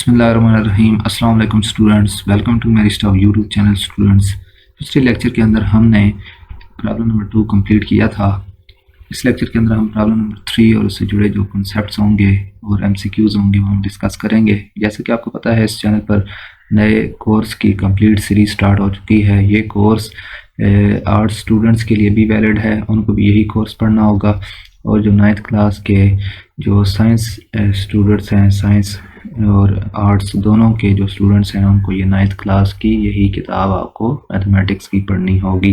बिस्मिल्लाहिर्रहमानिर्रहीम। अस्सलाम वालेकुम स्टूडेंट्स, वेलकम टू मेरी स्टॉप यूट्यूब चैनल। स्टूडेंट्स, पिछले लेक्चर के अंदर हमने प्रॉब्लम नंबर 2 कंप्लीट किया था। इस लेक्चर के अंदर हम प्रॉब्लम नंबर 3 और उससे जुड़े जो कॉन्सेप्ट्स होंगे और एमसीक्यूज होंगे वो हम डिस्कस करेंगे। जैसे कि आपको पता है, इस चैनल पर नए कोर्स की कंप्लीट सीरीज स्टार्ट हो चुकी है। ये कोर्स आर्ट्स स्टूडेंट्स के लिए भी वैलिड है, उनको भी यही कोर्स पढ़ना होगा। और जो 9th क्लास के जो साइंस स्टूडेंट्स हैं, साइंस और आर्ट्स दोनों के जो स्टूडेंट्स हैं, उनको ये 9th क्लास की यही किताब आपको मैथमेटिक्स की पढ़नी होगी।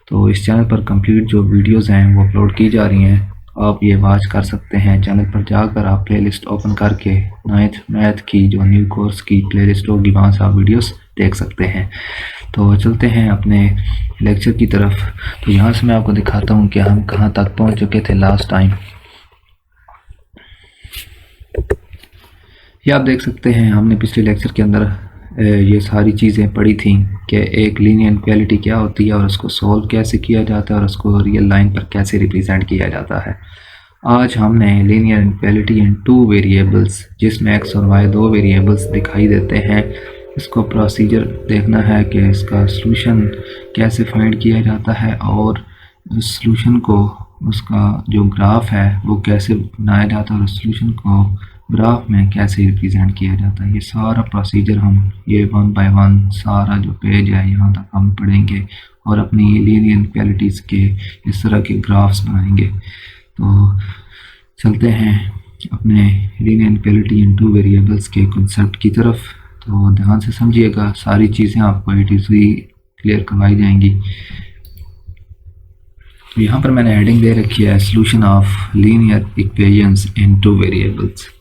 तो इस चैनल पर कंप्लीट जो वीडियोस हैं वो अपलोड की जा रही हैं, आप ये वॉच कर सकते हैं। चैनल पर जाकर आप प्लेलिस्ट ओपन करके 9th मैथ की जो न्यू कोर्स की प्लेलिस्ट होगी, वहाँ से आप वीडियोस देख सकते हैं। तो चलते हैं अपने लेक्चर की तरफ। तो यहाँ से मैं आपको दिखाता हूँ कि हम कहाँ तक पहुँच चुके थे लास्ट टाइम। ये आप देख सकते हैं, हमने पिछले लेक्चर के अंदर ये सारी चीज़ें पढ़ी थी कि एक लीनियर इनइक्वालिटी क्या होती है और उसको सॉल्व कैसे किया जाता है और उसको रियल लाइन पर कैसे रिप्रेजेंट किया जाता है। आज हमने लीनियर इनइक्वालिटी इन 2 वेरिएबल्स, जिसमें एक्स और वाई 2 वेरिएबल्स दिखाई देते हैं, इसको प्रोसीजर देखना है कि इसका सॉल्यूशन कैसे फाइंड किया जाता है और सॉल्यूशन को, उसका जो ग्राफ है वो कैसे बनाया जाता है और सॉल्यूशन को ग्राफ में कैसे रिप्रेजेंट किया जाता है। ये सारा प्रोसीजर हम ये 1 बाय 1 सारा जो पेज है यहाँ तक हम पढ़ेंगे और अपनी लीनियर इनइक्वालिटीज़ के इस तरह के ग्राफ्स बनाएंगे। तो चलते हैं अपने लीनियर इनइक्वालिटी इन 2 वेरिएबल्स के कॉन्सेप्ट की तरफ। तो ध्यान से समझिएगा, सारी चीज़ें आपको इजीली क्लियर करवाई जाएंगी। तो यहाँ पर मैंने हेडिंग दे रखी है solution of linear equations in 2 variables.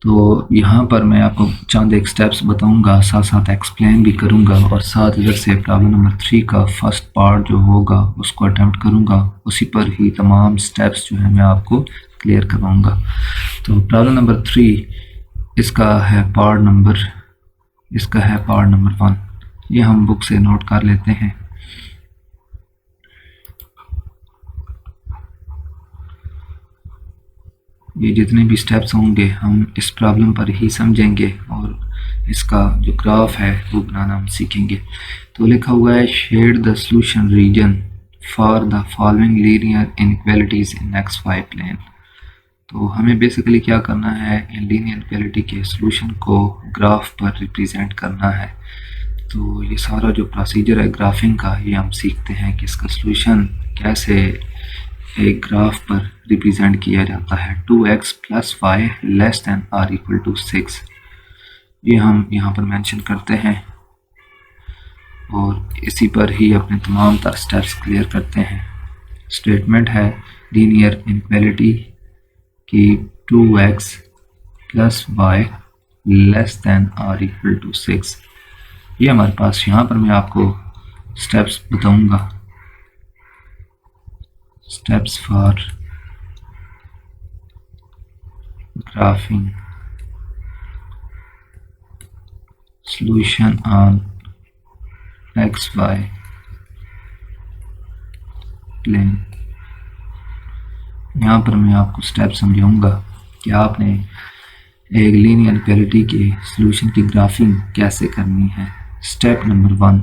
तो यहाँ पर मैं आपको चंद एक स्टेप्स बताऊंगा, साथ साथ एक्सप्लेन भी करूंगा और साथ इधर से प्रॉब्लम नंबर 3 का फर्स्ट पार्ट जो होगा उसको अटेम्प्ट करूंगा, उसी पर ही तमाम स्टेप्स जो है मैं आपको क्लियर करवाऊंगा। तो प्रॉब्लम नंबर 3 इसका है पार्ट नंबर 1। ये हम बुक से नोट कर लेते हैं। ये जितने भी स्टेप्स होंगे हम इस प्रॉब्लम पर ही समझेंगे और इसका जो ग्राफ है वो बनाना हम सीखेंगे। तो लिखा हुआ है shade the solution region for the following linear inequalities in XY plane. तो हमें बेसिकली क्या करना है, लीनियर इनइक्वालिटी के सॉल्यूशन को ग्राफ पर रिप्रेजेंट करना है। तो ये सारा जो प्रोसीजर है ग्राफिंग का, ये हम सीखते हैं कि इसका सॉल्यूशन कैसे एक ग्राफ पर रिप्रेजेंट किया जाता है। 2x + y < = 6 ये हम यहाँ पर मेंशन करते हैं और इसी पर ही अपने तमाम तर स्टेप्स क्लियर करते हैं। स्टेटमेंट है लीनियर इनइक्वालिटी की 2x + y < < 6। ये हमारे पास, यहाँ पर मैं आपको स्टेप्स बताऊंगा, steps for graphing solution on XY plane. यहाँ पर मैं आपको स्टेप समझाऊंगा कि आपने एक लीनियर इनइक्वालिटी के सॉल्यूशन की ग्राफिंग कैसे करनी है। स्टेप नंबर 1,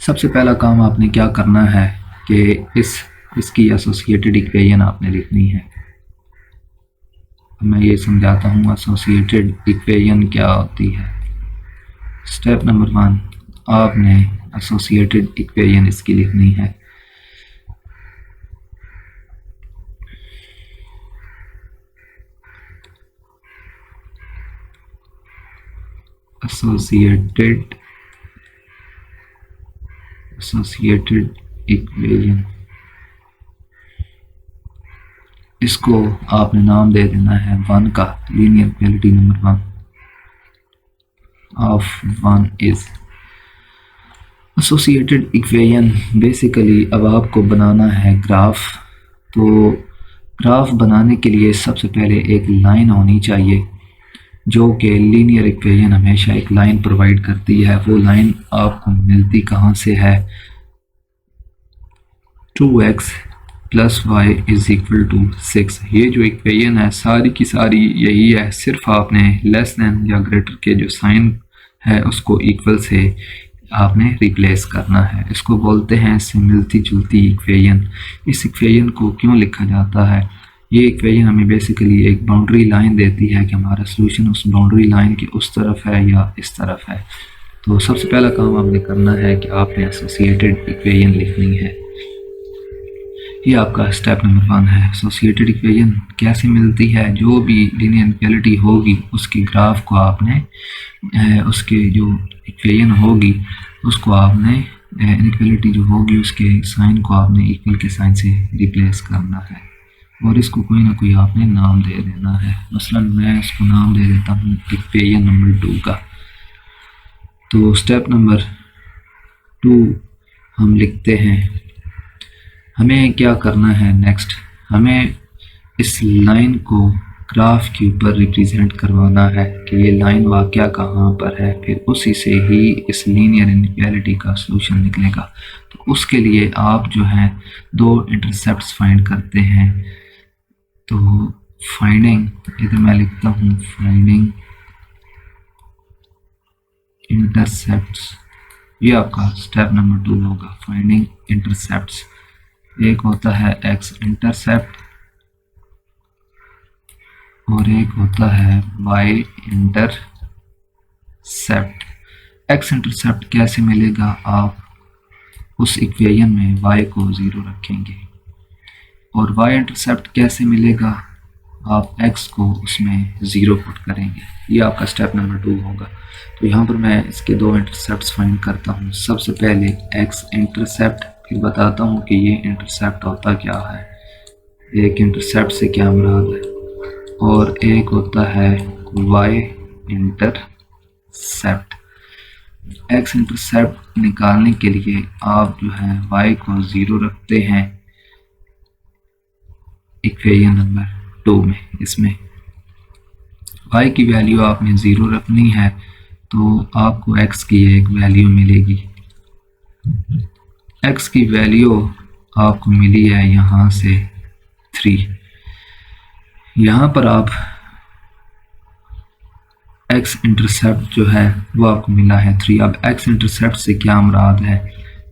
सबसे पहला काम आपने क्या करना है कि इसकी एसोसिएटेड इक्वेशन आपने लिखनी है। मैं ये समझाता हूँ एसोसिएटेड इक्वेशन क्या होती है। स्टेप नंबर 1, आपने एसोसिएटेड इक्वेशन इसकी लिखनी है। एसोसिएटेड इक्वेशन, इसको आपने नाम दे देना है 1 का। Linear equality number 1 of 1 is associated equation. Basically अब आपको बनाना है ग्राफ। तो ग्राफ बनाने के लिए सबसे पहले एक लाइन होनी चाहिए, जो कि लीनियर इक्वेशन हमेशा एक लाइन प्रोवाइड करती है। वो लाइन आपको मिलती कहाँ से है, 2x plus Y is equal to 6। ये जो इक्वेशन है सारी की सारी यही है, सिर्फ आपने लेस देन या ग्रेटर के जो साइन है उसको इक्वल से आपने रिप्लेस करना है। इसको बोलते हैं इससे मिलती जुलती इक्वेशन। इस इक्वेशन को क्यों लिखा जाता है? ये इक्वेशन हमें बेसिकली एक बाउंड्री लाइन देती है कि हमारा सोल्यूशन उस बाउंड्री लाइन के उस तरफ है या इस तरफ है। तो सबसे पहला काम आपने करना है कि आपने एसोसिएटेड इक्वेशन लिखनी है। ये आपका स्टेप नंबर 1 है। एसोसिएटेड इक्वेशन कैसे मिलती है? जो भी लीनियर इनइक्वालिटी होगी उसकी ग्राफ को आपने उसके जो इक्वेशन होगी उसको आपने इनइक्वालिटी जो होगी उसके साइन को आपने इक्वल के साइन से रिप्लेस करना है और इसको कोई ना कोई आपने नाम दे देना है। मसलन मैं इसको नाम दे देता हूँ इक्वेशन नंबर 2 का। तो स्टेप नंबर 2 हम लिखते हैं। हमें क्या करना है नेक्स्ट? हमें इस लाइन को ग्राफ के ऊपर रिप्रेजेंट करवाना है कि ये लाइन वाक़या कहाँ पर है, फिर उसी से ही इस लीनियर इनइक्वालिटी का सॉल्यूशन निकलेगा। तो उसके लिए आप जो है 2 इंटरसेप्ट्स फाइंड करते हैं। तो फाइंडिंग, इधर मैं लिखता हूँ फाइंडिंग इंटरसेप्ट्स, ये आपका स्टेप नंबर 2 होगा। फाइंडिंग इंटरसेप्ट्स, एक होता है एक्स इंटरसेप्ट और एक होता है वाई इंटरसेप्ट। एक्स इंटरसेप्ट कैसे मिलेगा? आप उस इक्वेशन में y को 0 रखेंगे। और y इंटरसेप्ट कैसे मिलेगा? आप x को उसमें 0 पुट करेंगे। ये आपका स्टेप नंबर 2 होगा। तो यहाँ पर मैं इसके 2 इंटरसेप्ट्स फाइंड करता हूँ। सबसे पहले x इंटरसेप्ट, फिर बताता हूँ कि ये इंटरसेप्ट होता क्या है, एक इंटरसेप्ट से क्या मुराद है, और एक होता है y इंटरसेप्ट। x इंटरसेप्ट निकालने के लिए आप जो है y को 0 रखते हैं इक्वेशन नंबर 2 में। इसमें y की वैल्यू आपने 0 रखनी है तो आपको x की एक वैल्यू मिलेगी। x की वैल्यू आपको मिली है यहाँ से 3। यहाँ पर आप x इंटरसेप्ट जो है वो आपको मिला है 3। अब x इंटरसेप्ट से क्या मुराद है?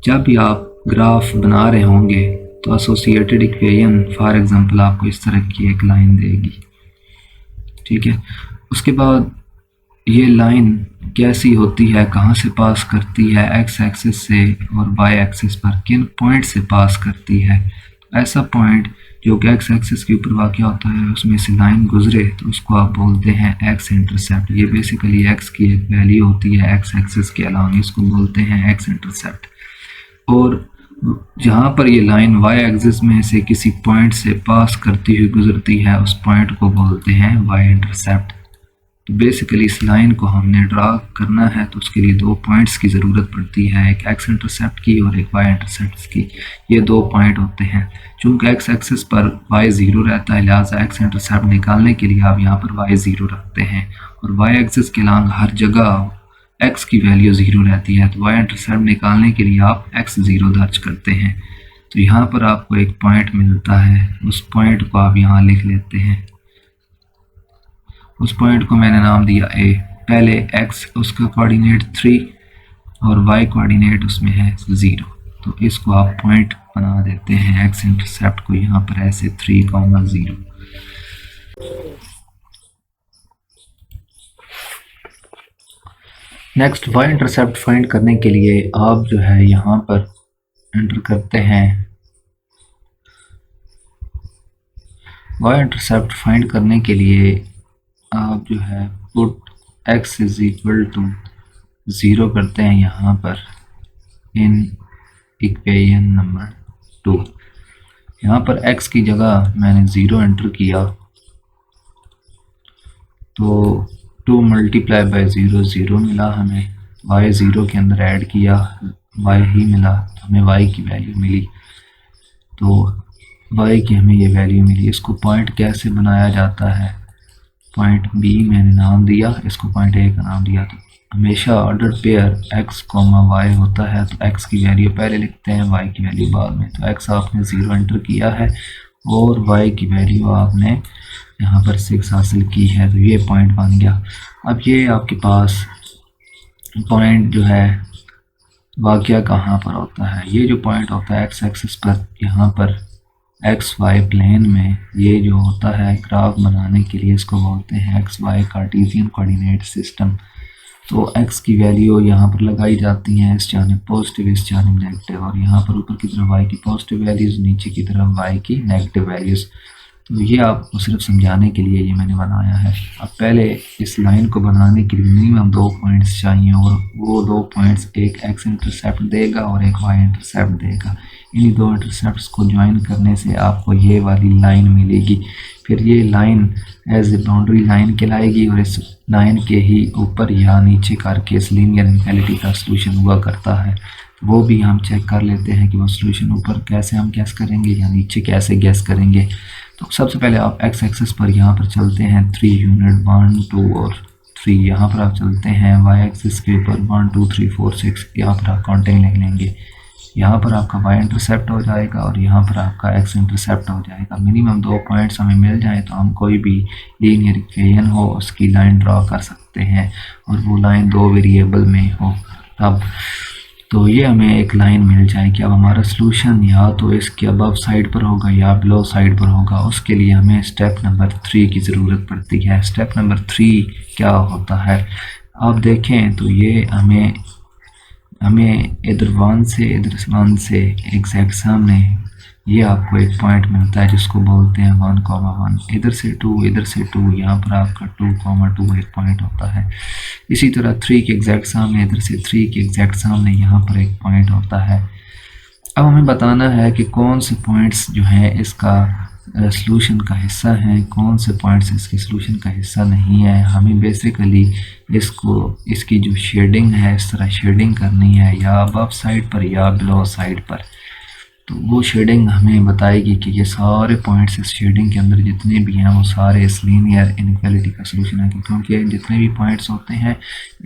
जब भी आप ग्राफ बना रहे होंगे तो एसोसिएटेड इक्वेशन फॉर एग्जांपल आपको इस तरह की एक लाइन देगी, ठीक है। उसके बाद ये लाइन कैसी होती है, कहाँ से पास करती है? एक्स एक्सिस से और वाई एक्सिस पर किन पॉइंट से पास करती है? ऐसा पॉइंट जो कि एक्स एक्सिस के ऊपर वाक़या होता है उसमें से लाइन गुजरे तो उसको आप बोलते हैं एक्स इंटरसेप्ट। ये बेसिकली एक्स की एक वैल्यू होती है एक्स एक्सिस के अलावा, इसको बोलते हैं एक्स इंटरसेप्ट। और जहाँ पर ये लाइन वाई एक्सिस में से किसी पॉइंट से पास करती हुई गुजरती है उस पॉइंट को बोलते हैं वाई इंटरसेप्ट। तो बेसिकली इस लाइन को हमने ड्रा करना है तो उसके लिए 2 पॉइंट्स की ज़रूरत पड़ती है, एक एक्स इंटरसेप्ट की और एक वाई इंटरसेप्ट की। ये 2 पॉइंट होते हैं। चूँकि एक्स एक्सिस पर वाई 0 रहता है लिहाजा एक्स इंटरसेप्ट निकालने के लिए आप यहाँ पर वाई 0 रखते हैं और वाई एक्सिस के अलॉन्ग हर जगह एक्स की वैल्यू 0 रहती है। तो वाई इंटरसेप्ट निकालने के लिए आप एक्स 0 दर्ज करते हैं। तो यहाँ पर आपको एक पॉइंट मिलता है, उस पॉइंट को आप यहाँ लिख लेते हैं। उस पॉइंट को मैंने नाम दिया ए। पहले x उसका कोऑर्डिनेट 3 और y कोऑर्डिनेट उसमें है 0, तो इसको आप पॉइंट बना देते हैं x इंटरसेप्ट को यहाँ पर ऐसे 3,0। नेक्स्ट y इंटरसेप्ट फाइंड करने के लिए आप जो है यहाँ पर एंटर करते हैं। y इंटरसेप्ट फाइंड करने के लिए आप जो है put x is equal to 0 करते हैं यहाँ पर इन इक्वेशन नंबर 2। यहाँ पर x की जगह मैंने 0 एंटर किया तो 2 मल्टीप्लाई बाई 0 0 मिला हमें। y 0 के अंदर ऐड किया y ही मिला, हमें y की वैल्यू मिली। तो y की हमें ये वैल्यू मिली। इसको पॉइंट कैसे बनाया जाता है? पॉइंट B मैंने नाम दिया, इसको पॉइंट A का नाम दिया। तो हमेशा order pair X comma Y होता है, तो एक्स की वैल्यू पहले लिखते हैं, वाई की वैल्यू बाद में। तो एक्स आपने 0 एंटर किया है और वाई की वैल्यू आपने यहाँ पर 6 हासिल की है, तो ये पॉइंट बन गया। अब ये आपके पास पॉइंट जो है वाक़या कहाँ पर होता है, ये जो पॉइंट होता है एक्स एक्सिस पर, यहाँ पर एक्स वाई प्लेन में ये जो होता है ग्राफ बनाने के लिए इसको बोलते हैं X Y Cartesian coordinate system. तो x की वैल्यू यहाँ पर लगाई जाती है, इस जानिब पॉजिटिव इस जानिब नेगेटिव, और यहाँ पर ऊपर की तरफ y की पॉजिटिव वैल्यूज़, नीचे की तरफ y की नेगेटिव वैल्यूज़। तो ये आपको सिर्फ समझाने के लिए ये मैंने बनाया है। अब पहले इस लाइन को बनाने के लिए मिनिमम 2 पॉइंट्स चाहिए, और वो 2 पॉइंट्स एक x इंटरसेप्ट देगा और एक y इंटरसेप्ट देगा। इन्हीं 2 इंटरसेप्ट्स को ज्वाइन करने से आपको ये वाली लाइन मिलेगी। फिर ये line as a boundary line कहलाएगी, और इस लाइन के ही ऊपर या नीचे करके इस लीनियर इनइक्वालिटी का सलूशन हुआ करता है। वो भी हम चेक कर लेते हैं कि वो सलूशन ऊपर कैसे हम गैस करेंगे या नीचे कैसे गैस करेंगे। तो सबसे पहले आप एक्स एक्सिस पर यहाँ पर चलते हैं 3 यूनिट 1 2 और 3, यहाँ पर आप चलते हैं वाई एक्सिस के ऊपर 1 2 3 4 6, यहाँ पर आप काउंटिंग लिख लेंगे। यहाँ पर आपका y इंटरसेप्ट हो जाएगा और यहाँ पर आपका x इंटरसेप्ट हो जाएगा। मिनिमम 2 पॉइंट्स हमें मिल जाए तो हम कोई भी लीनियर इक्वेशन हो उसकी लाइन ड्रॉ कर सकते हैं, और वो लाइन 2 वेरिएबल में हो तब। तो ये हमें एक लाइन मिल जाएगी। अब हमारा सलूशन या तो इसके अबव साइड पर होगा या बिलो साइड पर होगा। उसके लिए हमें स्टेप नंबर 3 की ज़रूरत पड़ती है। स्टेप नंबर 3 क्या होता है, आप देखें तो ये हमें इधर 1 से इधर 1 से एग्जैक्ट सामने ये आपको एक पॉइंट मिलता है जिसको बोलते हैं 1,1। इधर से 2 इधर से 2, यहाँ पर आपका 2,2 एक पॉइंट होता है। इसी तरह 3 के एग्जैक्ट सामने, इधर से 3 के एग्जैक्ट सामने यहाँ पर एक पॉइंट होता है। अब हमें बताना है कि कौन से पॉइंट्स जो हैं इसका सलूशन का हिस्सा हैं, कौन से पॉइंट्स इसके सलूशन का हिस्सा नहीं है। हमें बेसिकली इसकी जो शेडिंग है इस तरह शेडिंग करनी है, या अबव साइड पर या बिलो साइड पर। तो वो शेडिंग हमें बताएगी कि ये सारे पॉइंट्स इस शेडिंग के अंदर जितने भी हैं वो सारे इस लीनियर इनइक्वालिटी का सलूशन है, क्योंकि जितने भी पॉइंट्स होते हैं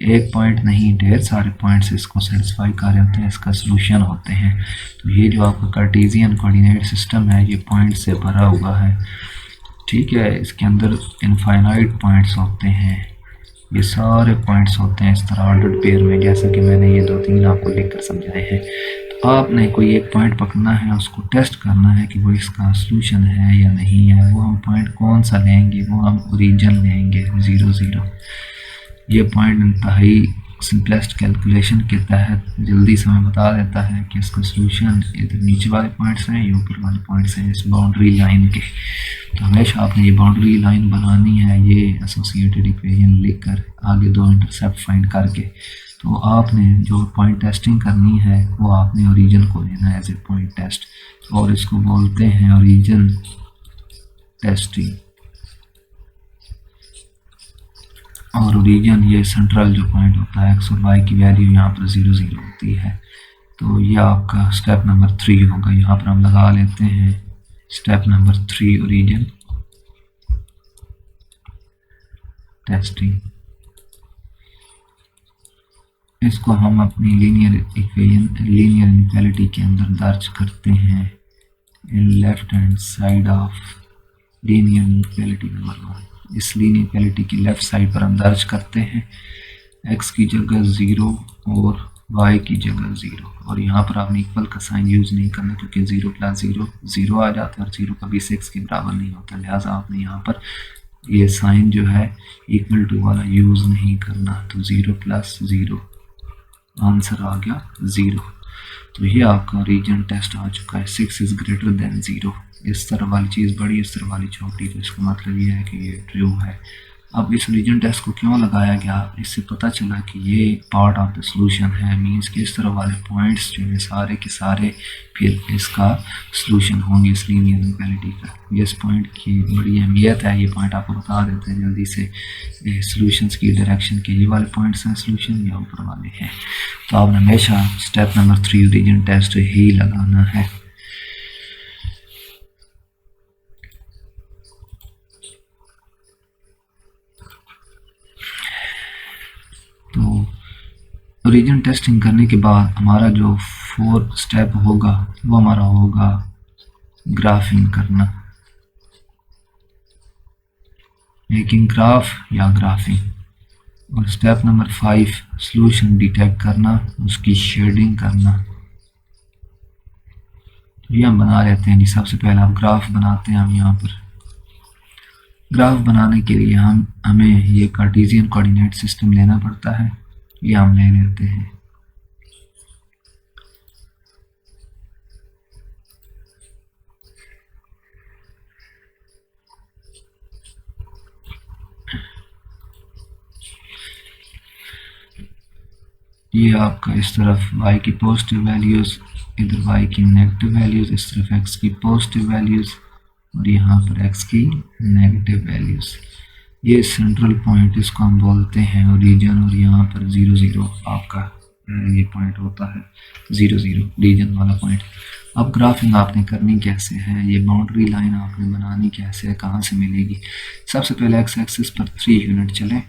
एक पॉइंट नहीं ढेर सारे पॉइंट्स इसको सेटिस्फाई कर रहे होते हैं, इसका सलूशन होते हैं। तो ये जो आपका कार्टेशियन कोऑर्डिनेट सिस्टम है ये पॉइंट से भरा हुआ है, ठीक है। इसके अंदर इनफाइनाइट पॉइंट्स होते हैं, ये सारे पॉइंट्स होते हैं इस तरह ऑर्डर्ड पेयर में, जैसा कि मैंने ये 2-3 आपको लिखकर समझाए हैं। तो आपने कोई एक पॉइंट पकड़ना है, उसको टेस्ट करना है कि वो इसका सलूशन है या नहीं है। वो हम पॉइंट कौन सा लेंगे, वो हम ओरिजिन लेंगे 0 0। ये पॉइंट इंतहाई सिंपलेस्ट कैलकुलेशन के तहत जल्दी से हमें बता देता है कि इसका सलूशन इधर नीचे वाले पॉइंट्स हैं या ऊपर वाले पॉइंट्स हैं इस बाउंड्री लाइन के। तो हमेशा आपने ये बाउंड्री लाइन बनानी है, ये एसोसिएटेड इक्वेशन लिखकर आगे 2 इंटरसेप्ट फाइंड करके। तो आपने जो पॉइंट टेस्टिंग करनी है वो आपने ओरिजिन को लेना है एज ए पॉइंट टेस्ट, और इसको बोलते हैं ओरिजिन टेस्टिंग। और ओरिजिन ये सेंट्रल जो पॉइंट होता है, एक्स और वाई की वैल्यू यहाँ पर 0 0 होती है। तो ये आपका स्टेप नंबर 3 होगा। यहाँ पर हम लगा लेते हैं स्टेप नंबर 3 ओरिजिन टेस्टिंग। इसको हम अपनी लीनियर इनइक्वालिटी के अंदर दर्ज करते हैं in left hand side of linear inequality number 1। इस लीनियर इनइक्वालिटी की लेफ्ट साइड पर हम दर्ज करते हैं x की जगह 0 और y की जगह 0, और यहाँ पर आपने इक्वल का साइन यूज़ नहीं करना क्योंकि 0 + 0 0 आ जाता है और 0 कभी 6 के बराबर नहीं होता, लिहाजा आपने यहाँ पर ये साइन जो है इक्वल टू वाला यूज़ नहीं करना। तो 0 + 0 आंसर आ गया 0। तो ये आपका ओरिजिन टेस्ट आ चुका है। 6 इज़ ग्रेटर देन 0। इस तरह वाली चीज़ बड़ी, इस तरह वाली छोटी, तो इसका मतलब ये है कि ये ट्रू है। अब इस ओरिजिन टेस्ट को क्यों लगाया गया, इससे पता चला कि ये पार्ट ऑफ द सलूशन है। मींस कि इस तरह वाले पॉइंट्स जो है सारे के सारे फिर इसका सलूशन होंगे इस लीनियर इनइक्वालिटी का। ये इस पॉइंट की बड़ी अहमियत है, ये पॉइंट आपको बता देते हैं जल्दी से सलूशंस की डायरेक्शन के। ये वाले पॉइंट्स हैं सलूशन या ऊपर वाले हैं। तो आपने हमेशा स्टेप नंबर 3 ओरिजिन टेस्ट ही लगाना है। तो रीजन टेस्टिंग करने के बाद हमारा जो फोर्थ स्टेप होगा वो हमारा होगा ग्राफिंग करना, मेकिंग ग्राफ या ग्राफिंग। और स्टेप नंबर 5 सॉल्यूशन डिटेक्ट करना, उसकी शेडिंग करना। ये हम बना लेते हैं जी। सबसे पहले हम ग्राफ बनाते हैं। हम यहाँ पर ग्राफ बनाने के लिए हमें ये कार्टेशियन कोऑर्डिनेट सिस्टम लेना पड़ता है। ये हम ले लेते हैं। ये आपका इस तरफ y की पॉजिटिव वैल्यूज़, इधर y की नेगेटिव वैल्यूज़, इस तरफ x की पॉजिटिव वैल्यूज़ और यहाँ पर x की नेगेटिव वैल्यूज़। ये सेंट्रल पॉइंट इसको हम बोलते हैं ओरिजिन। और यहाँ पर 0 0 आपका ये पॉइंट होता है, 0 0 रीजन वाला पॉइंट। अब ग्राफिंग आपने करनी कैसे है, ये बाउंड्री लाइन आपने बनानी कैसे है, कहाँ से मिलेगी। सबसे पहले x एक्सिस पर 3 यूनिट चलें।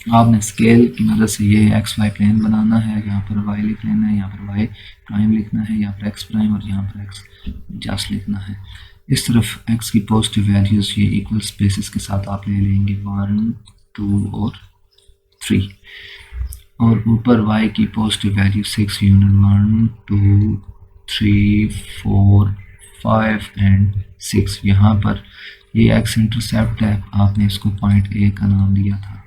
आपने स्केल की मदद से ये एक्स वाई प्लेन बनाना है। यहाँ पर वाई लिख लेना है, यहाँ पर वाई प्राइम लिखना है, यहाँ पर एक्स प्राइम और यहाँ पर एक्स जस्ट लिखना है। इस तरफ एक्स की पॉजिटिव वैल्यूज़ ये इक्वल स्पेसेस के साथ आप ले लेंगे 1 2 और 3। और ऊपर वाई की पॉजिटिव वैल्यू 6 यूनिट 1 2 3 4 5 एंड 6। यहाँ पर ये एक्स इंटरसेप्ट है, आपने इसको पॉइंट ए का नाम दिया था।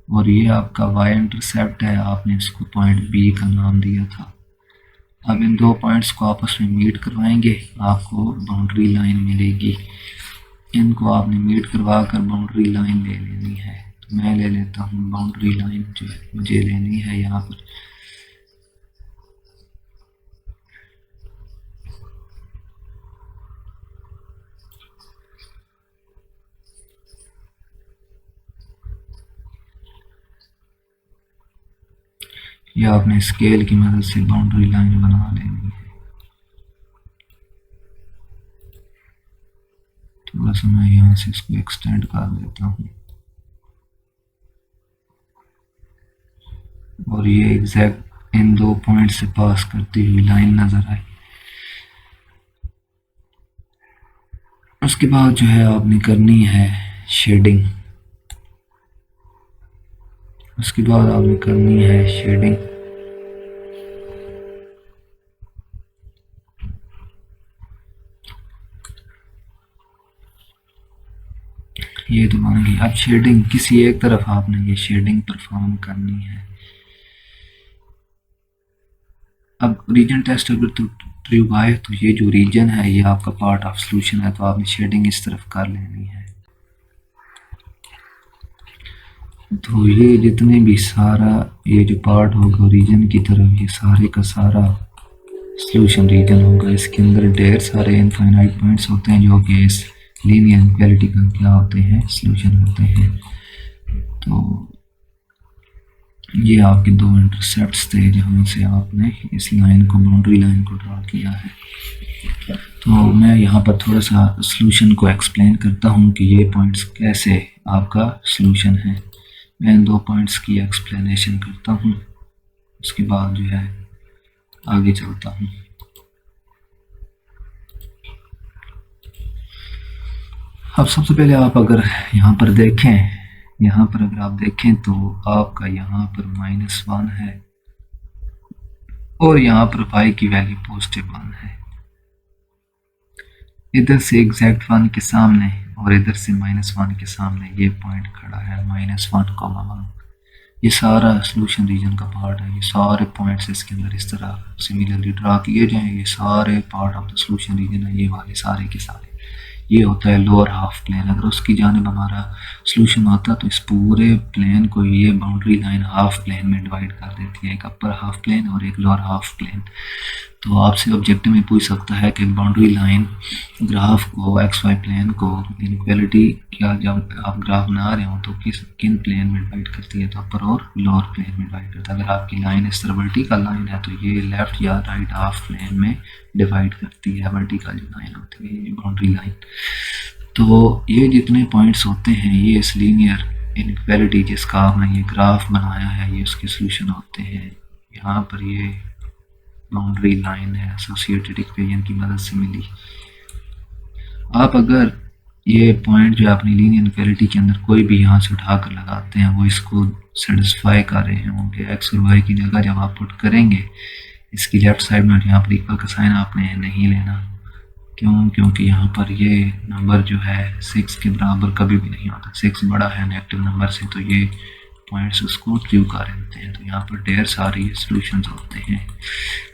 और ये आपका y इंटरसेप्ट है, आपने इसको पॉइंट b का नाम दिया था। अब इन दो पॉइंट्स को आपस में मीट करवाएंगे, आपको बाउंड्री लाइन मिलेगी। इनको आपने मीट करवा कर बाउंड्री लाइन ले लेनी है। तो मैं ले लेता हूँ बाउंड्री लाइन जो है मुझे लेनी है यहाँ पर। या आपने स्केल की मदद से बाउंड्री लाइन बना लेनी है। थोड़ा सा मैं यहाँ से इसको एक्सटेंड कर देता हूँ और ये एग्जैक्ट इन दो पॉइंट से पास करती हुई लाइन नजर आए। उसके बाद जो है आपने करनी है शेडिंग। उसके बाद आपने करनी है शेडिंग। ये तो मान गई। अब शेडिंग किसी एक तरफ आपने ये शेडिंग परफॉर्म करनी है। अब रीजन टेस्ट अगर तो ट्रू आए तो ये जो रीजन है ये आपका पार्ट ऑफ सॉल्यूशन है, तो आपने शेडिंग इस तरफ कर लेनी है। तो ये जितने भी सारा ये जो पार्ट होगा रीजन की तरफ, ये सारे का सारा सॉल्यूशन रीजन होगा। इसके अंदर ढेर सारे इनफाइनाइट पॉइंट्स होते हैं जो कि इस लीनियर इनइक्वालिटी का क्या होते हैं, सॉल्यूशन होते हैं। तो ये आपके दो इंटरसेप्ट्स थे जहाँ से आपने इस लाइन को, बाउंड्री लाइन को ड्रा किया है। तो मैं यहाँ पर थोड़ा सा सॉल्यूशन को एक्सप्लेन करता हूँ कि ये पॉइंट्स कैसे आपका सॉल्यूशन है। मैं इन दो पॉइंट्स की एक्सप्लेनेशन करता हूँ, उसके बाद जो है आगे चलता हूँ। अब सबसे पहले आप अगर यहाँ पर देखें, यहाँ पर अगर आप देखें तो आपका यहाँ पर -1 है और यहाँ पर y की वैल्यू पॉजिटिव 1 है। इधर से एग्जैक्ट 1 के सामने और इधर से -1 के सामने ये पॉइंट खड़ा है -1,1। ये सारा सॉल्यूशन रीजन का पार्ट है। ये सारे पॉइंट्स इसके अंदर इस तरह सिमिलरली ड्रा किए जाएं। ये सारे part of the solution region है, ये वाले सारे के सारे। ये होता है लोअर हाफ प्लेन। अगर उसकी जानिब हमारा सॉल्यूशन होता तो इस पूरे प्लेन को ये बाउंड्री लाइन हाफ प्लेन में डिवाइड कर देती है, एक अपर हाफ प्लेन और एक लोअर हाफ प्लेन। तो आपसे ऑब्जेक्टिव में पूछ सकता है कि बाउंड्री लाइन ग्राफ को, एक्स वाई प्लेन को इनइक्वालिटी क्या, जब आप ग्राफ बना रहे हो तो किन प्लेन में डिवाइड करती है, तो अपर और लोअर प्लेन में डिवाइड करता है। अगर आपकी लाइन इस तरह वर्टिकल लाइन है तो ये लेफ्ट या राइट हाफ प्लेन में डिवाइड करती है, वर्टिकल जो लाइन होती है ये बाउंड्री लाइन। तो ये जितने पॉइंट्स होते हैं ये इस लीनियर इनइक्वालिटी जिसका आपने ये ग्राफ बनाया है, ये उसके सॉल्यूशन होते हैं। यहाँ पर ये बाउंड्री लाइन है एसोसिएटेड इक्वेशन की मदद से मिली। आप अगर ये पॉइंट जो अपनी लीनियर इनक्वालिटी के अंदर कोई भी यहाँ से उठा कर लगाते हैं वो इसको सेटिस्फाई कर रहे होंगे। एक्स और वाई की जगह जब आप पुट करेंगे इसकी लेफ्ट साइड में यहाँ पर इक्वल का साइन आपने नहीं लेना। क्यों? क्योंकि यहाँ पर ये नंबर जो है 6 के बराबर कभी भी नहीं होता। 6 बड़ा है नेगेटिव नंबर से, तो ये पॉइंट्स उसको ट्रू कर देते हैं। तो यहाँ पर ढेर सारी सॉल्यूशंस होते हैं।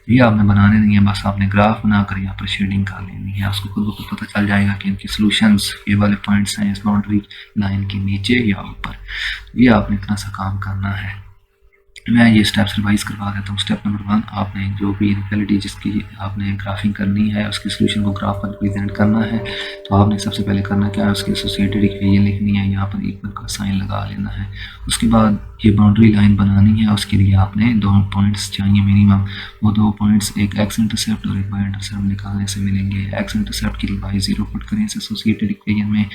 ये आपने बनाने नहीं है, बस आपने ग्राफ बनाकर यहाँ पर शेडिंग कर लेनी है। आपको खुद ब खुद पता चल जाएगा कि इनकी सॉल्यूशंस ये वाले पॉइंट्स हैं इस बाउंड्री लाइन के नीचे या ऊपर। ये आपने इतना सा काम करना है। मैं ये स्टेप्स रिवाइज करवा देता हूँ। स्टेप नंबर 1, आपने जो भी इनक्वालिटी जिसकी आपने ग्राफिंग करनी है उसकी सोल्यूशन को ग्राफ पर रिप्रेजेंट करना है। तो आपने सबसे पहले करना क्या है, उसकी एसोसिएटेड इक्वेशन लिखनी है, यहाँ पर इक्वल का साइन लगा लेना है। उसके बाद ये बाउंड्री लाइन बनानी है, उसके लिए आपने 2 पॉइंट्स चाहिए मिनिमम। वो 2 पॉइंट्स एक एक्स इंटरसेप्ट और एक वाई इंटरसेप्ट निकालने से मिलेंगे। एक्स इंटरसेप्ट के लिए y0 पुट करें इस एसोसिएटेड इक्वेशन में।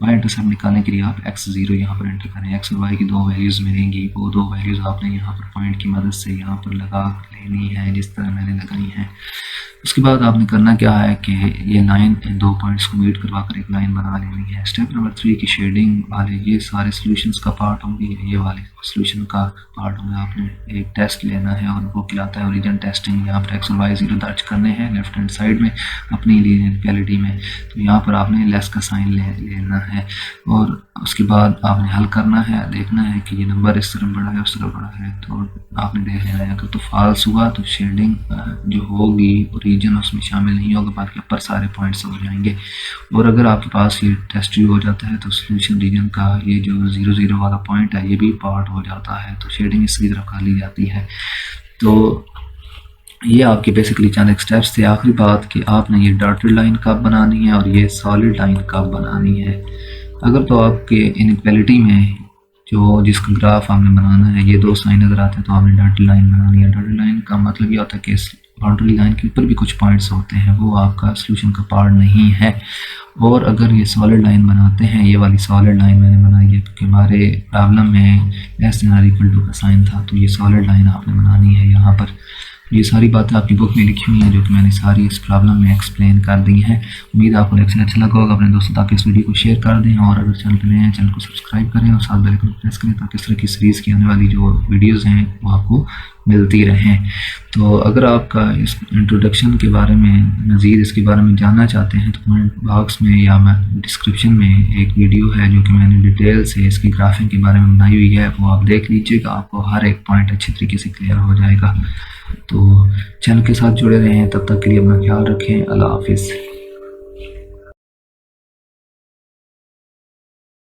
वाई इंटरसेप्ट निकालने के लिए आप x0 यहाँ पर एंटर करें। एक्स और वाई की 2 वैल्यूज़ मिलेंगी। वो 2 वैल्यूज़ आपने यहाँ पर पॉइंट की मदद से यहाँ पर लगा लेनी है जिस तरह मैंने लगाई है। उसके बाद आपने करना क्या है कि ये लाइन 2 पॉइंट्स को मीट करवा कर एक लाइन बना लेनी है। स्टेप नंबर 3 की शेडिंग वाले ये सारे सॉल्यूशंस का पार्ट होंगे, ये वाले सॉल्यूशन का पार्ट होंगे। आपने एक टेस्ट लेना है और वो क्या आता है ओरिजिन टेस्टिंग। यहाँ पर x और y0 दर्ज करने हैं लेफ्ट हैंड साइड में अपनी लीनियर इक्वालिटी में। तो यहाँ पर आपने लेस का साइन लेना है और उसके बाद आपने हल करना है, देखना है कि ये नंबर इस तरफ बड़ा है उस तरफ बड़ा है। तो आपने देख लेना है अगर तो फॉल्स हुआ तो शेडिंग जो होगी रीजन उसमें शामिल नहीं होगा, बाकी ऊपर सारे पॉइंट्स हो जाएंगे। और अगर आपके पास ये टेस्ट ट्रू हो जाता है तो सोल्यूशन रीजन का ये जो 0 वाला पॉइंट है ये भी पार्ट हो जाता है। तो शेडिंग इसकी तरफ कर ली जाती है। तो ये आपके बेसिकली चंद स्टेप्स थे। आखिरी बात कि आपने ये डॉटेड लाइन कब बनानी है और ये सॉलिड लाइन कब बनानी है। अगर तो आपके इनइक्वालिटी में जो जिसका ग्राफ आपने बनाना है ये 2 साइन अगर आते हैं तो आपने डॉटेड लाइन बनानी है। डॉटेड लाइन का मतलब ये होता है कि इस बाउंड्री लाइन के ऊपर भी कुछ पॉइंट्स होते हैं, वो आपका सोल्यूशन का पार्ट नहीं है। और अगर ये सॉलिड लाइन बनाते हैं, ये वाली सॉलिड लाइन मैंने बनाई है क्योंकि हमारे प्रॉब्लम में लेस देन और इक्वल टू का साइन था, तो ये सॉलिड लाइन आपने बनानी है यहाँ पर। ये सारी बातें आपकी बुक में लिखी हुई हैं जो कि मैंने सारी इस प्रॉब्लम में एक्सप्लेन कर दी हैं। उम्मीद आपको लेक्चर अच्छा लगा होगा। अपने दोस्तों तक इस वीडियो को शेयर कर दें और अगर चैनल पर नए हैं चैनल को सब्सक्राइब करें और साथ बेल आइकन प्रेस करें ताकि इस तरह की सीरीज़ की आने वाली जो वीडियोज़ हैं वो आपको मिलती रहें। तो अगर आपका इस इंट्रोडक्शन के बारे में मज़ीद इसके बारे में जानना चाहते हैं तो कमेंट बॉक्स में या मैं डिस्क्रिप्शन में एक वीडियो है जो कि मैंने डिटेल से इसकी ग्राफिंग के बारे में बनाई हुई है, वो आप देख लीजिएगा। आपको हर एक पॉइंट अच्छी तरीके से क्लियर हो जाएगा। तो चैनल के साथ जुड़े रहें, तब तक के लिए अपना ख्याल रखें। अल्लाह हाफिज़।